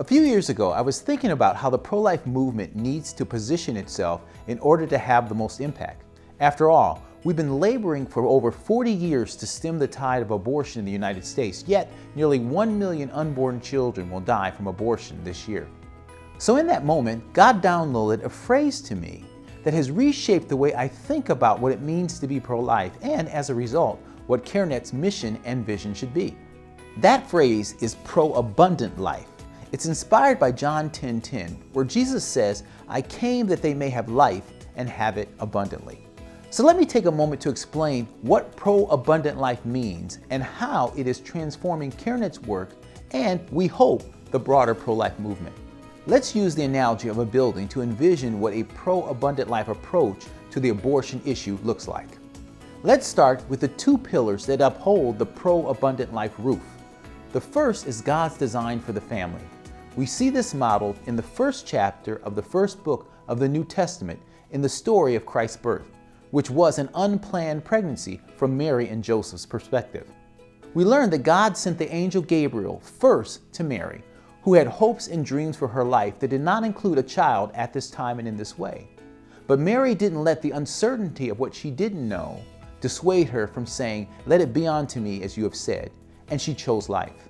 A few years ago, I was thinking about how the pro-life movement needs to position itself in order to have the most impact. After all, we've been laboring for over 40 years to stem the tide of abortion in the United States, yet nearly 1 million unborn children will die from abortion this year. So in that moment, God downloaded a phrase to me that has reshaped the way I think about what it means to be pro-life and, as a result, what CareNet's mission and vision should be. That phrase is pro-abundant life. It's inspired by John 10:10, where Jesus says, "I came that they may have life and have it abundantly." So let me take a moment to explain what pro-abundant life means and how it is transforming CareNet's work and, we hope, the broader pro-life movement. Let's use the analogy of a building to envision what a pro-abundant life approach to the abortion issue looks like. Let's start with the two pillars that uphold the pro-abundant life roof. The first is God's design for the family. We see this modeled in the first chapter of the first book of the New Testament in the story of Christ's birth, which was an unplanned pregnancy from Mary and Joseph's perspective. We learn that God sent the angel Gabriel first to Mary, who had hopes and dreams for her life that did not include a child at this time and in this way. But Mary didn't let the uncertainty of what she didn't know dissuade her from saying, "Let it be unto me as you have said," and she chose life.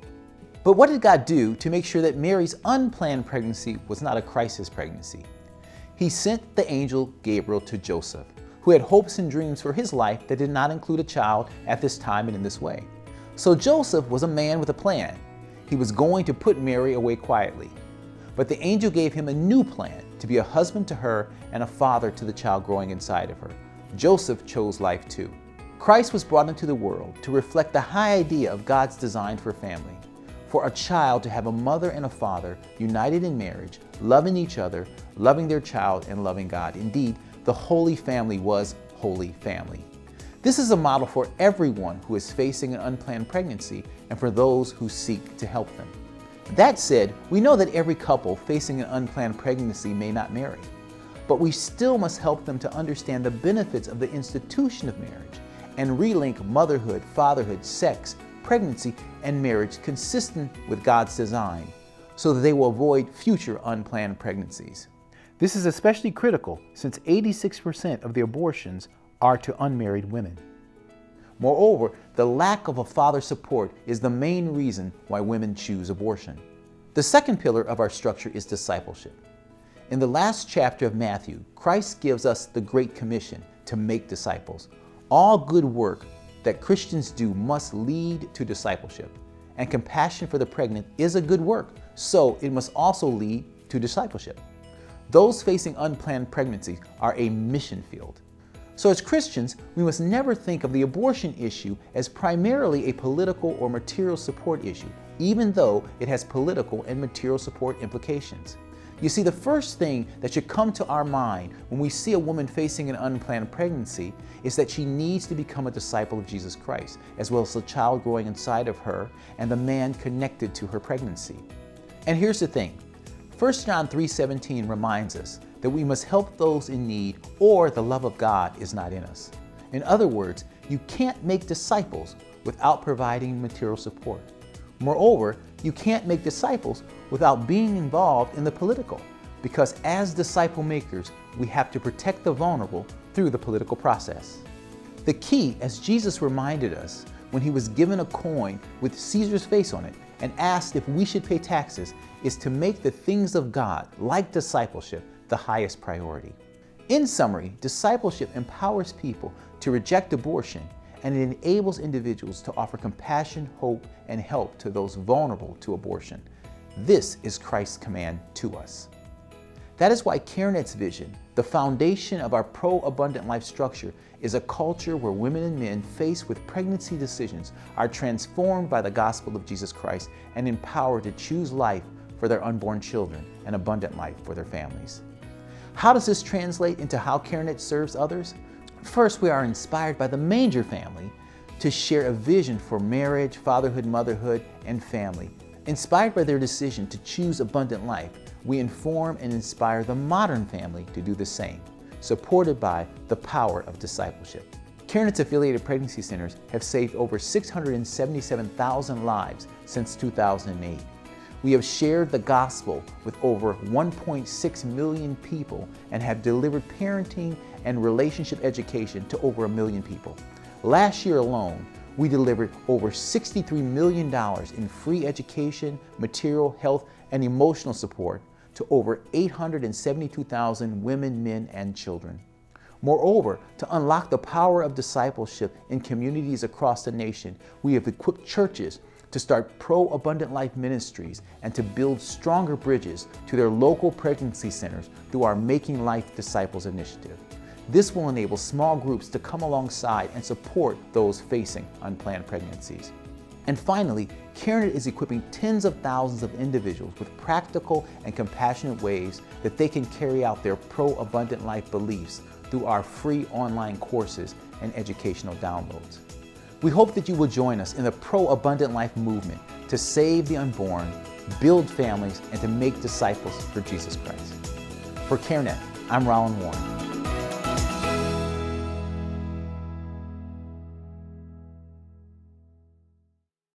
But what did God do to make sure that Mary's unplanned pregnancy was not a crisis pregnancy? He sent the angel Gabriel to Joseph, who had hopes and dreams for his life that did not include a child at this time and in this way. So Joseph was a man with a plan. He was going to put Mary away quietly. But the angel gave him a new plan, to be a husband to her and a father to the child growing inside of her. Joseph chose life too. Christ was brought into the world to reflect the high idea of God's design for family. For a child to have a mother and a father united in marriage, loving each other, loving their child, and loving God. Indeed, the Holy Family was Holy Family. This is a model for everyone who is facing an unplanned pregnancy and for those who seek to help them. That said, we know that every couple facing an unplanned pregnancy may not marry, but we still must help them to understand the benefits of the institution of marriage and relink motherhood, fatherhood, sex, pregnancy, and marriage consistent with God's design so that they will avoid future unplanned pregnancies. This is especially critical since 86% of the abortions are to unmarried women. Moreover, the lack of a father's support is the main reason why women choose abortion. The second pillar of our structure is discipleship. In the last chapter of Matthew, Christ gives us the Great Commission to make disciples. All good work that Christians do must lead to discipleship, and compassion for the pregnant is a good work, so it must also lead to discipleship. Those facing unplanned pregnancies are a mission field. So as Christians, we must never think of the abortion issue as primarily a political or material support issue, even though it has political and material support implications. You see, the first thing that should come to our mind when we see a woman facing an unplanned pregnancy is that she needs to become a disciple of Jesus Christ, as well as the child growing inside of her and the man connected to her pregnancy. And here's the thing, 1 John 3:17 reminds us that we must help those in need or the love of God is not in us. In other words, you can't make disciples without providing material support. Moreover, you can't make disciples without being involved in the political, because as disciple makers, we have to protect the vulnerable through the political process. The key, as Jesus reminded us when he was given a coin with Caesar's face on it and asked if we should pay taxes, is to make the things of God, like discipleship, the highest priority. In summary, discipleship empowers people to reject abortion, and it enables individuals to offer compassion, hope, and help to those vulnerable to abortion. This is Christ's command to us. That is why CareNet's vision, the foundation of our pro-abundant life structure, is a culture where women and men faced with pregnancy decisions are transformed by the gospel of Jesus Christ and empowered to choose life for their unborn children and abundant life for their families. How does this translate into how CareNet serves others? First, we are inspired by the Manger family to share a vision for marriage, fatherhood, motherhood, and family. Inspired by their decision to choose abundant life, we inform and inspire the Modern family to do the same, supported by the power of discipleship. CareNet's affiliated pregnancy centers have saved over 677,000 lives since 2008. We have shared the gospel with over 1.6 million people and have delivered parenting and relationship education to over 1 million people. Last year alone, we delivered over $63 million in free education, material, health, and emotional support to over 872,000 women, men, and children. Moreover, to unlock the power of discipleship in communities across the nation, we have equipped churches to start pro-abundant life ministries and to build stronger bridges to their local pregnancy centers through our Making Life Disciples initiative. This will enable small groups to come alongside and support those facing unplanned pregnancies. And finally, CareNet is equipping tens of thousands of individuals with practical and compassionate ways that they can carry out their pro-abundant life beliefs through our free online courses and educational downloads. We hope that you will join us in the pro-abundant life movement to save the unborn, build families, and to make disciples for Jesus Christ. For CareNet, I'm Roland Warren.